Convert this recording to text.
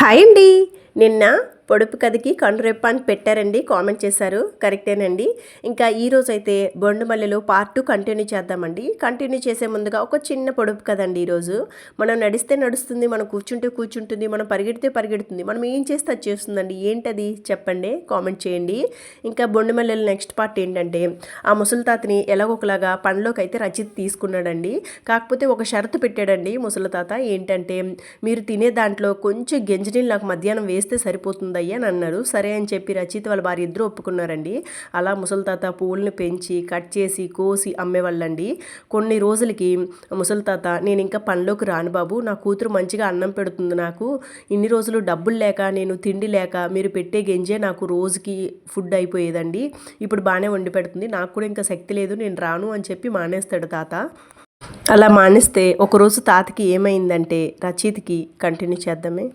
Hi అండి. నిన్న పొడుపు కథకి కనురెప్ప పెట్టారండి, కామెంట్ చేశారు. కరెక్టేనండి. ఇంకా ఈరోజైతే బొండుమల్లెలో పార్ట్ 2 కంటిన్యూ చేద్దామండి. కంటిన్యూ చేసే ముందుగా ఒక చిన్న పొడుపు కథ అండి. ఈరోజు మనం నడిస్తే నడుస్తుంది, మనం కూర్చుంటే కూర్చుంటుంది, మనం పరిగెడితే పరిగెడుతుంది, మనం ఏం చేస్తే అది చేస్తుందండి. ఏంటది చెప్పండి, కామెంట్ చేయండి. ఇంకా బొండుమల్లెల నెక్స్ట్ పార్ట్ ఏంటంటే, ఆ ముసలి తాతని ఎలాగొకలాగా పనిలోకి అయితే రచిత్ తీసుకున్నాడండి. కాకపోతే ఒక షరతు పెట్టాడండి ముసలి తాత. ఏంటంటే, మీరు తినే దాంట్లో కొంచెం గంజినీళ్ళు నాకు మధ్యాహ్నం వేస్తే సరిపోతుందయ్యా అని అన్నారు. సరే అని చెప్పి రచిత్ వాళ్ళ భార్య ఇద్దరు ఒప్పుకున్నారండి. అలా ముసలి తాత పూలను పెంచి కట్ చేసి కోసి అమ్మేవాళ్ళండి. కొన్ని రోజులకి ముసలి తాత, నేను ఇంకా పనిలోకి రాను బాబు, నా కూతురు మంచిగా అన్నం పెడుతుంది, నాకు ఇన్ని రోజులు డబ్బులు లేక, నేను తిండి లేక, మీరు పెట్టే గంజే నాకు రోజుకి ఫుడ్ అయిపోయేదండి. ఇప్పుడు బాగానే వండి పెడుతుంది, నాకు కూడా ఇంకా శక్తి లేదు, నేను రాను అని చెప్పి మానేస్తాడు తాత. అలా మానేస్తే ఒకరోజు తాతకి ఏమైందంటే, రచిత్కి కంటిన్యూ చేద్దామే.